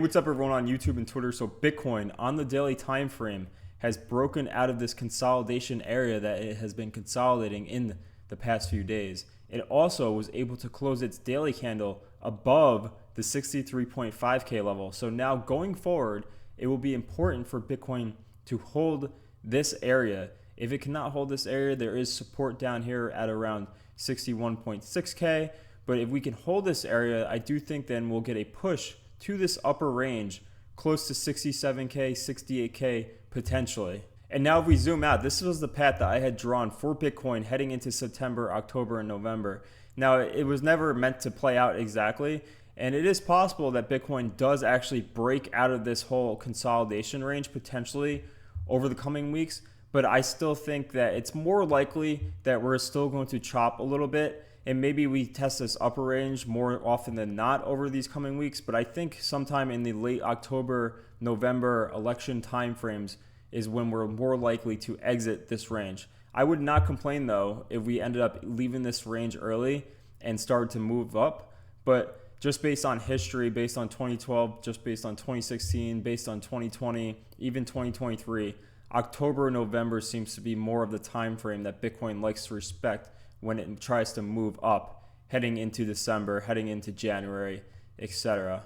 What's up everyone on YouTube and Twitter? So Bitcoin on the daily time frame has broken out of this consolidation area that it has been consolidating in the past few days. It also was able to close its daily candle above the 63.5K level. So now going forward, it will be important for Bitcoin to hold this area. If it cannot hold this area, there is support down here at around 61.6K. But if we can hold this area, I do think then we'll get a push to this upper range close to 67K, 68K potentially. And now if we zoom out, this was the path that I had drawn for Bitcoin heading into September, October, and November. Now it was never meant to play out exactly, and it is possible that Bitcoin does actually break out of this whole consolidation range potentially over the coming weeks, but I still think that it's more likely that we're still going to chop a little bit. And maybe we test this upper range more often than not over these coming weeks. But I think sometime in the late October, November election timeframes is when we're more likely to exit this range. I would not complain though if we ended up leaving this range early and started to move up. But just based on history, based on 2012, just based on 2016, based on 2020, even 2023, October, November seems to be more of the time frame that Bitcoin likes to respect when it tries to move up heading into December, heading into January, etc.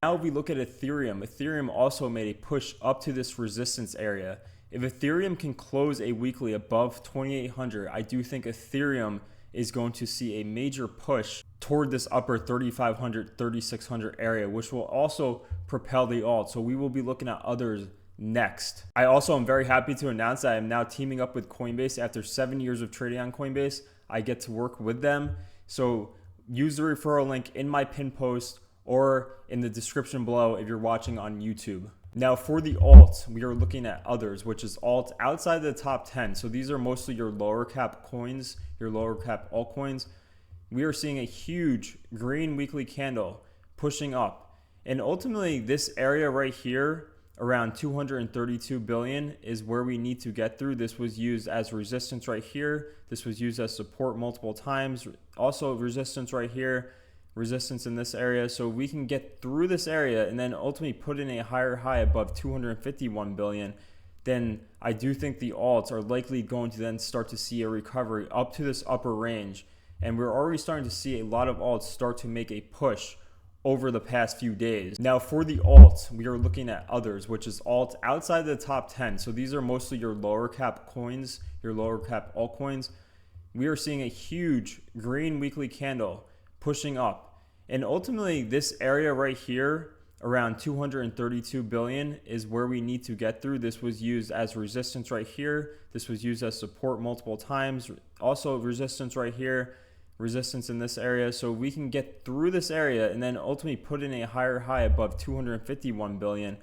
Now if we look at Ethereum also made a push up to this resistance area. If Ethereum can close a weekly above 2,800, I do think Ethereum is going to see a major push toward this upper 3,500, 3,600 area, which will also propel the alt. So we will be looking at others next. I also am very happy to announce that I am now teaming up with Coinbase. After 7 years of trading on Coinbase, I get to work with them. So use the referral link in my pin post or in the description below if you're watching on YouTube. Now for the alt, we are looking at others, which is alt outside the top 10. So these are mostly your lower cap coins, your lower cap altcoins. We are seeing a huge green weekly candle pushing up. And ultimately this area right here, around 232 billion, is where we need to get through. This was used as resistance right here. This was used as support multiple times. Also resistance right here, resistance in this area. So we can get through this area and then ultimately put in a higher high above 251 billion. Then I do think the alts are likely going to then start to see a recovery up to this upper range. And we're already starting to see a lot of alts start to make a push over the past few days. Now for the alt, we are looking at others, which is alt outside the top 10. So these are mostly your lower cap coins, your lower cap altcoins. We are seeing a huge green weekly candle pushing up. And ultimately this area right here, around 232 billion, is where we need to get through. This was used as resistance right here. This was used as support multiple times. Also resistance right here, resistance in this area. So we can get through this area and then ultimately put in a higher high above 251 billion.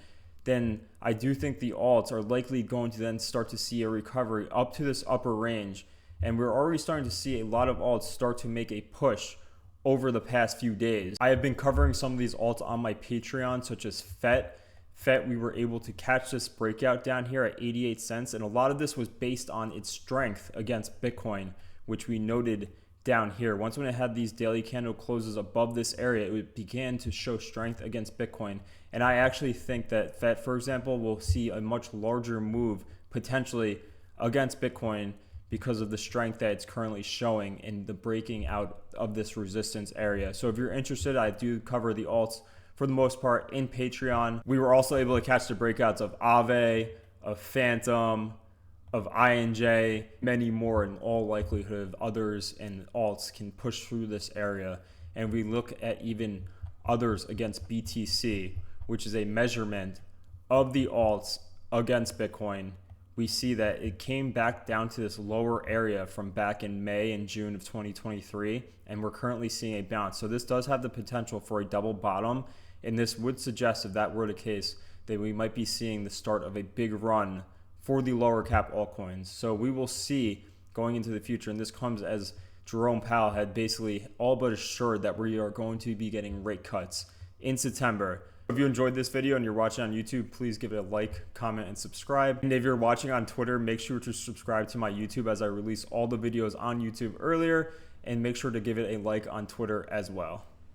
Then I do think the alts are likely going to then start to see a recovery up to this upper range. And we're already starting to see a lot of alts start to make a push over the past few days. I have been covering some of these alts on my Patreon, such as FET. FET, we were able to catch this breakout down here at 88 cents. And a lot of this was based on its strength against Bitcoin, which we noted down here. Once when it had these daily candle closes above this area, it began to show strength against Bitcoin. And I actually think that FET, for example, will see a much larger move potentially against Bitcoin because of the strength that it's currently showing in the breaking out of this resistance area. So if you're interested, I do cover the alts for the most part in Patreon. We were also able to catch the breakouts of Aave, of Phantom, of INJ, many more. In all likelihood of others and alts can push through this area. And we look at even others against BTC, which is a measurement of the alts against Bitcoin. We see that it came back down to this lower area from back in May and June of 2023, and we're currently seeing a bounce. So this does have the potential for a double bottom, and this would suggest, if that were the case, that we might be seeing the start of a big run for the lower cap altcoins. So we will see going into the future, and this comes as Jerome Powell had basically all but assured that we are going to be getting rate cuts in September. If you enjoyed this video and you're watching on YouTube, please give it a like, comment, and subscribe. And if you're watching on Twitter, make sure to subscribe to my YouTube as I release all the videos on YouTube earlier, and make sure to give it a like on Twitter as well.